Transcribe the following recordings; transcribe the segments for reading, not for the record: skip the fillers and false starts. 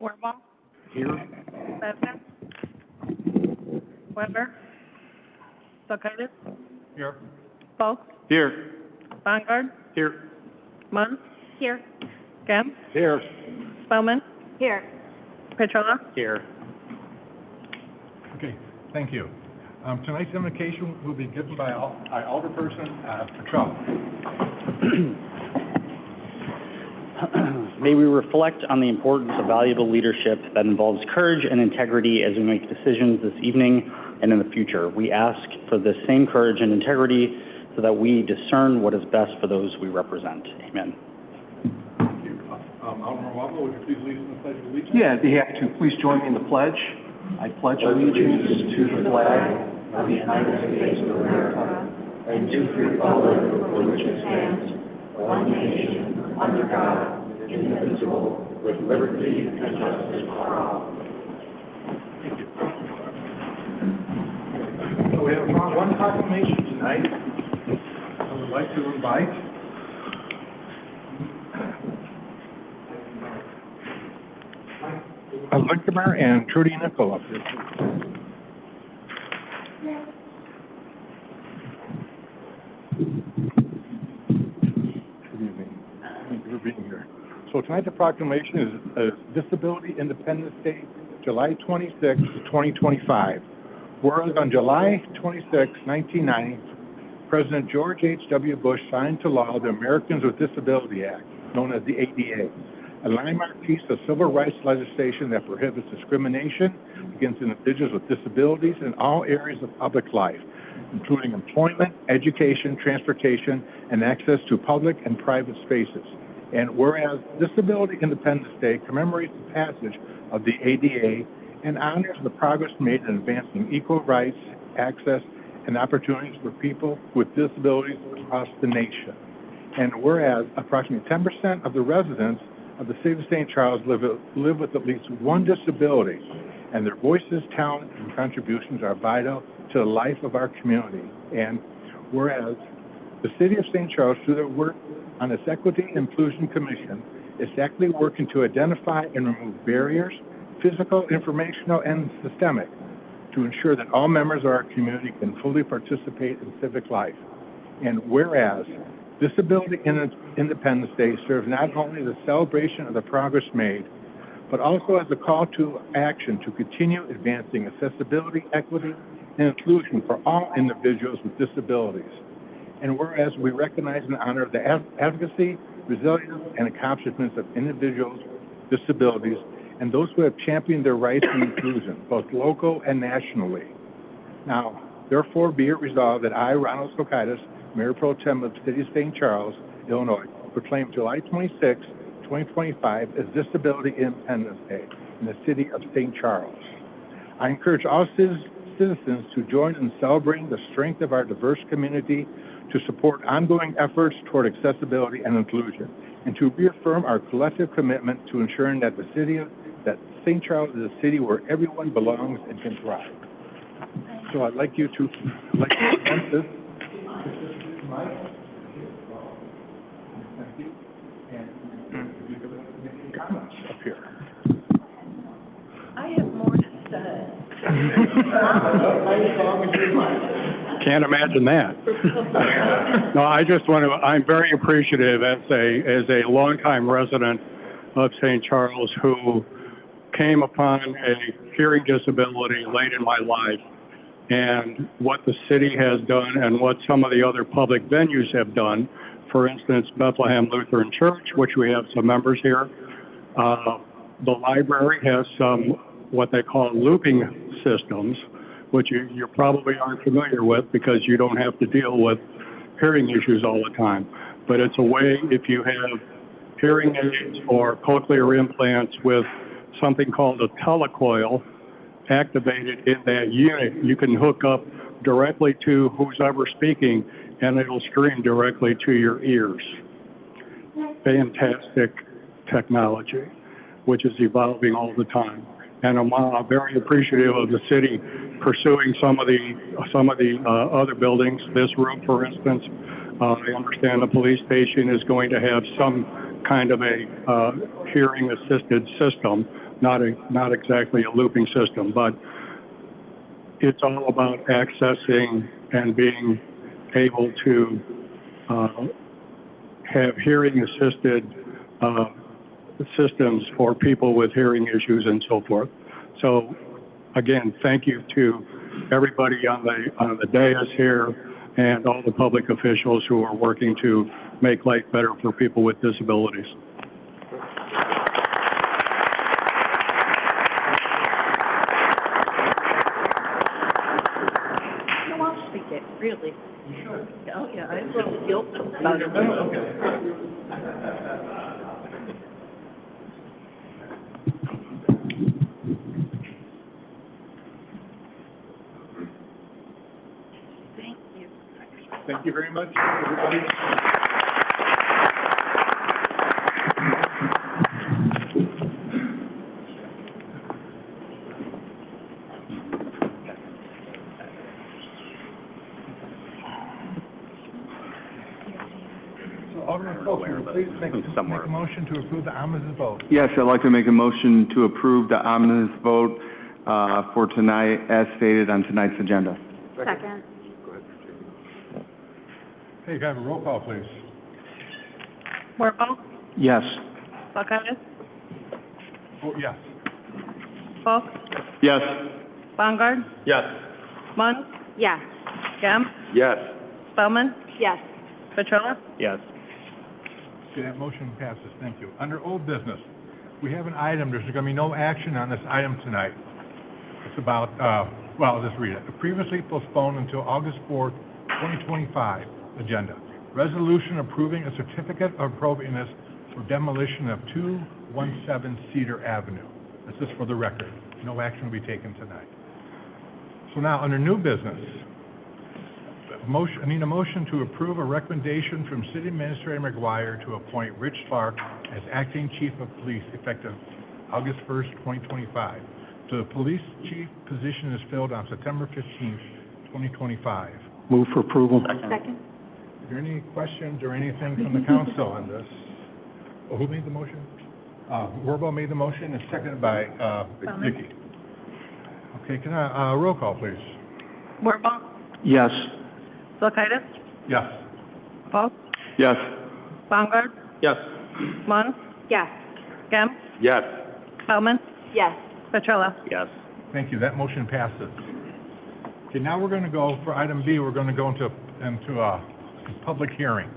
Warble, Here. Bevan, Weber, Sokaitis, Here. Bulk, Here. Vanguard, Here. Munn, Here. Gem, Here. Spellman, Here. Petrola. Here. Okay, thank you. Tonight's invocation will be given by Alderperson Petrella. May we reflect on the importance of valuable leadership that involves courage and integrity as we make decisions this evening and in the future. We ask for the same courage and integrity so that we discern what is best for those we represent. Amen. Thank you. Alderman Wobble, would you please lead us in the Pledge of Allegiance? Yeah, I'd be happy to. Please join me in the pledge. I pledge allegiance to the flag of the United States of America and to the republic for which it stands, one nation, under God, indivisible, with liberty and justice for all. Thank you. So we have one proclamation tonight. I would like to invite Lincolmer and Trudy Nickel up here. Good evening. Thank you for being here. So tonight the proclamation is Disability Independence Day, July 26, 2025. Whereas on July 26, 1990, President George H.W. Bush signed into law the Americans with Disability Act, known as the ADA, a landmark piece of civil rights legislation that prohibits discrimination against individuals with disabilities in all areas of public life, including employment, education, transportation, and access to public and private spaces. And whereas Disability Independence Day commemorates the passage of the ADA and honors the progress made in advancing equal rights, access, and opportunities for people with disabilities across the nation. And whereas approximately 10% of the residents of the city of St. Charles live with at least one disability, and their voices, talent, and contributions are vital to the life of our community. And whereas the city of St. Charles, through their work on its Equity and Inclusion Commission, is actively working to identify and remove barriers, physical, informational, and systemic, to ensure that all members of our community can fully participate in civic life. And whereas Disability Independence Day serves not only the celebration of the progress made, but also as a call to action to continue advancing accessibility, equity, and inclusion for all individuals with disabilities. And whereas we recognize and honor the advocacy, resilience, and accomplishments of individuals with disabilities and those who have championed their rights and inclusion, both local and nationally. Now, therefore, be it resolved that I, Ronald Sokaitis, Mayor Pro Tem of the City of St. Charles, Illinois, proclaim July 26, 2025 as Disability Independence Day in the City of St. Charles. I encourage all citizens to join in celebrating the strength of our diverse community, to support ongoing efforts toward accessibility and inclusion, and to reaffirm our collective commitment to ensuring that St. Charles is a city where everyone belongs and can thrive. So I'd like you to present this. Thank you. And you can make comments up here. I have more to say. Can't imagine that. No, I just want to, I'm very appreciative as a longtime resident of St. Charles who came upon a hearing disability late in my life, and what the city has done and what some of the other public venues have done. For instance, Bethlehem Lutheran Church, which we have some members here. The library has some what they call looping systems, which you probably aren't familiar with because you don't have to deal with hearing issues all the time. But it's a way, if you have hearing aids or cochlear implants with something called a telecoil activated in that unit, you can hook up directly to who's ever speaking and it'll stream directly to your ears. Fantastic technology, which is evolving all the time. And I'm very appreciative of the city pursuing some of the other buildings. This room, for instance, I understand the police station is going to have some kind of a hearing-assisted system not exactly a looping system, but it's all about accessing and being able to have hearing-assisted systems for people with hearing issues and so forth. So, again, thank you to everybody on the dais here and all the public officials who are working to make life better for people with disabilities. No, I'll speak it, really. You should. Oh, yeah, I feel guilt about it. Thank you. Thank you very much, everybody. So, Alderman Folks, will you please make a motion to approve the omnibus vote? Yes, I'd like to make a motion to approve the omnibus vote for tonight as stated on tonight's agenda. Second. Hey, can I have a roll call, please? Werfel, Yes. Kulkaitis, Oh, yes. Folks, Yes. Bongard, Yes. Munn, Yes. Gem, Yes. Spellman, Yes. Petrola. Yes. Okay, that motion passes, thank you. Under old business, we have an item, there's gonna be no action on this item tonight. It's about, well, I'll just read it. Previously postponed until August 4th, 2025 agenda. Resolution approving a certificate of appropriateness for demolition of 217 Cedar Avenue. This is for the record. No action will be taken tonight. So now, under new business, I need a motion to approve a recommendation from City Administrator McGuire to appoint Rich Clark as acting chief of police effective August 1st, 2025. The police chief position is filled on September 15th, 2025. Move for approval. Second. Is there any questions or anything from the council on this? Oh, who made the motion? Werbo made the motion and seconded by Vicki. Okay, can I, roll call, please? Werfel, Yes. Kulkaitis, Yes. Folks, Yes. Bongard, Yes. Munn, Yes. Gem, Yes. Spellman, Yes. Petrola. Yes. Thank you, that motion passes. Okay, now we're gonna go, for item B, we're gonna go into a public hearing.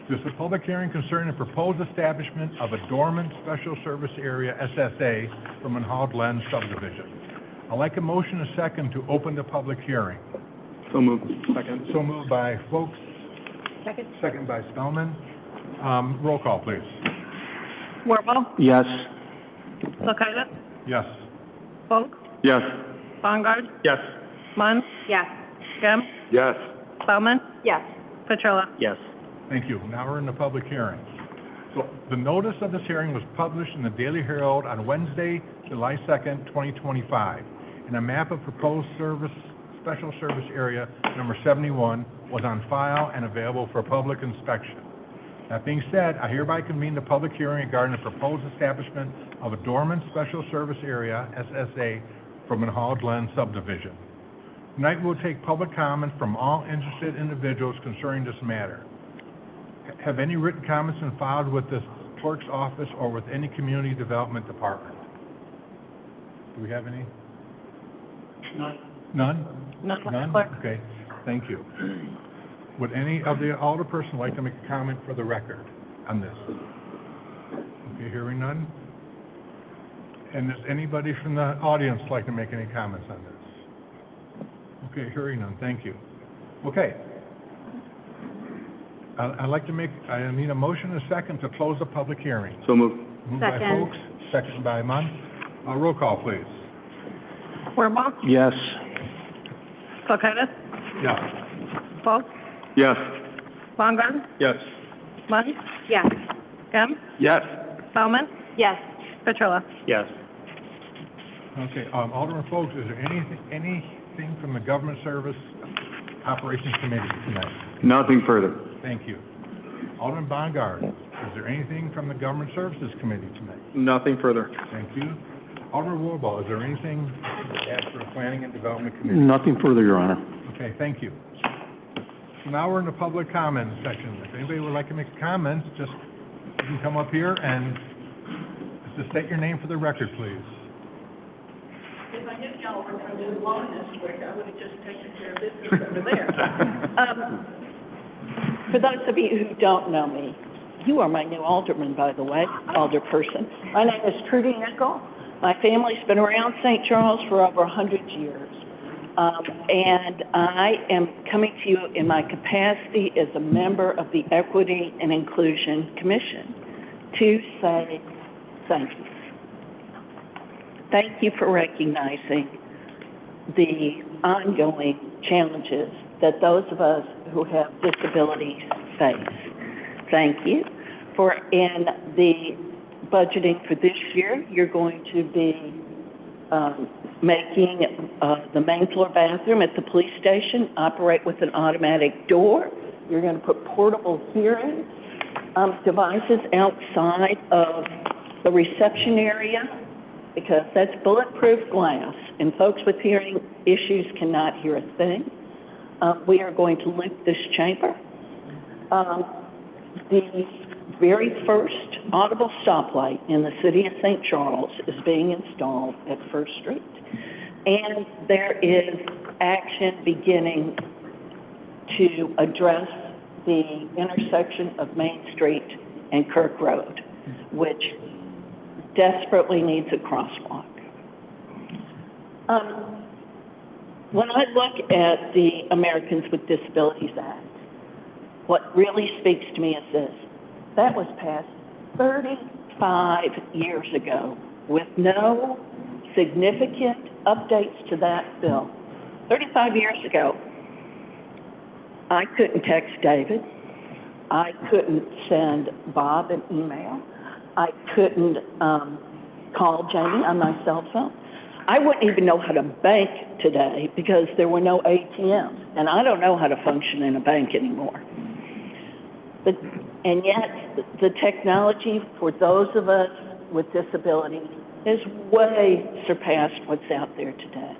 This is a public hearing concerning the proposed establishment of a dormant special service area, SSA, from Hall Glen subdivision. I'd like a motion, a second, to open the public hearing. So moved. Second. So moved by Folks, Second. second by Spellman. Roll call, please. Werfel, Yes. Kulkaitis, Yes. Folks, Yes. Bongard, Yes. Munn, Yes. Gem, Yes. Spellman, Yes. Petrola. Yes. Thank you. Now we're in the public hearing. So the notice of this hearing was published in the Daily Herald on Wednesday, July 2nd, 2025. And a map of proposed special service area number 71 was on file and available for public inspection. That being said, I hereby convene the public hearing regarding the proposed establishment of a dormant special service area, SSA, from Hall Glen subdivision. Tonight we'll take public comment from all interested individuals concerning this matter. Have any written comments been filed with the clerk's office or with any community development department? Do we have any? None. None? None, clerk. Okay, thank you. Would any of the alderperson like to make a comment for the record on this? Okay, hearing none? And does anybody from the audience like to make any comments on this? Okay, hearing none, thank you. Okay. I need a motion and a second to close the public hearing. So moved. Moved by Second. Folks, second by Munn. Roll call, please. Werfel, Yes. Kulkaitis, Yes. Folks, Yes. Bongard, Yes. Munn, Yes. Gem, Yes. Spellman, Yes. Petrola. Yes. Okay, Alderman Folks, is there anything from the Government Service Operations Committee tonight? Nothing further. Thank you. Alderman Bongard, is is there anything from the Government Services Committee tonight? Nothing further. Thank you. Alderman Wilball, is there anything to add for the Planning and Development Committee? Nothing further, Your Honor. Okay, thank you. So now we're in the public comment section. If anybody would like to make a comment, just, you can come up here and just state your name for the record, please. If I knew y'all were going to do lawn this week, I would have just taken care of business over there. For those of you who don't know me, you are my new alderman, by the way, alderperson. My name is Trudy Nickel. My family's been around St. Charles for over 100 years. And I am coming to you in my capacity as a member of the Equity and Inclusion Commission to say thank you. Thank you for recognizing the ongoing challenges that those of us who have disabilities face. Thank you for, in the budgeting for this year, you're going to be making the main floor bathroom at the police station operate with an automatic door. You're going to put portable hearing devices outside of the reception area, because that's bulletproof glass, and folks with hearing issues cannot hear a thing. We are going to lift this chamber. The very first audible stoplight in the city of St. Charles is being installed at First Street, and there is action beginning to address the intersection of Main Street and Kirk Road, which desperately needs a crosswalk. When I look at the Americans with Disabilities Act, what really speaks to me is this. That was passed 35 years ago with no significant updates to that bill. 35 years ago, I couldn't text David. I couldn't send Bob an email. I couldn't call Jamie on my cell phone. I wouldn't even know how to bank today because there were no ATMs, and I don't know how to function in a bank anymore. And yet, the technology for those of us with disabilities has way surpassed what's out there today.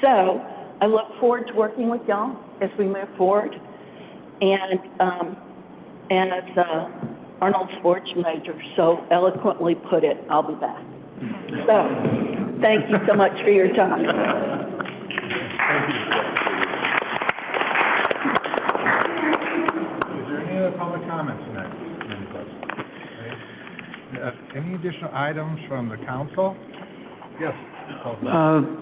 So, I look forward to working with y'all as we move forward. And as Arnold Schwarzenegger so eloquently put it, I'll be back. So, thank you so much for your time. Thank you. Is there any other public comments tonight? Any additional items from the council? Yes.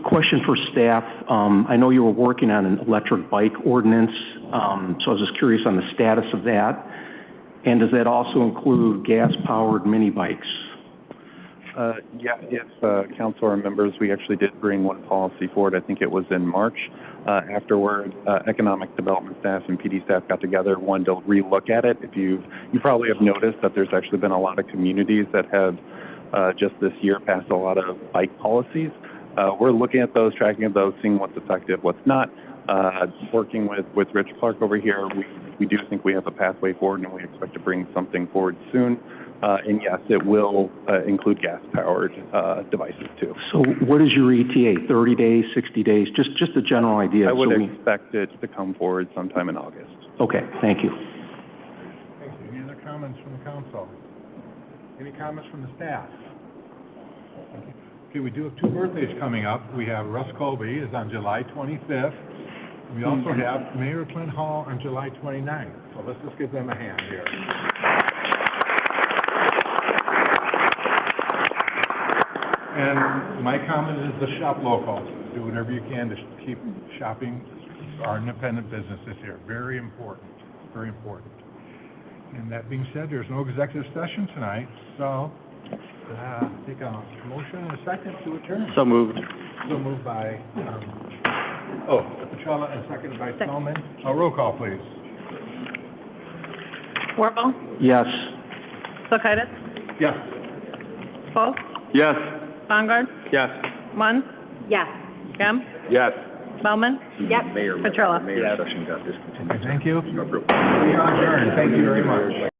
Question for staff. I know you were working on an electric bike ordinance, so I was just curious on the status of that. And does that also include gas-powered mini bikes? Yeah, if council or members, we actually did bring one policy forward. I think it was in March. Afterward, economic development staff and PD staff got together, wanted to relook at it. If you probably have noticed that there's actually been a lot of communities that have just this year passed a lot of bike policies. We're looking at those, tracking those, seeing what's effective, what's not. Working with Rich Clark over here, we do think we have a pathway forward, and we expect to bring something forward soon. And yes, it will include gas-powered devices too. So what is your ETA, 30 days, 60 days, just a general idea? I would expect it to come forward sometime in August. Okay, thank you. Thank you. Any other comments from the council? Any comments from the staff? Okay, we do have two birthdays coming up. We have Russ Colby is on July 25th. We also have Mayor Clint Hall on July 29th. So let's just give them a hand here. And my comment is to shop local. Do whatever you can to keep shopping our independent businesses here. Very important, very important. And that being said, there's no executive session tonight, so take a motion and a second to adjourn. So moved. So moved by, Petrella and seconded by Spellman. Roll call, please. Warble? Yes. Kulkaitis? Yes. Poe? Yes. Bongard? Yes. Munn? Yes. Gem? Yes. Spellman? Yep. Petrella? Mayor session got discontinued. Thank you. We are adjourned. Thank you very much.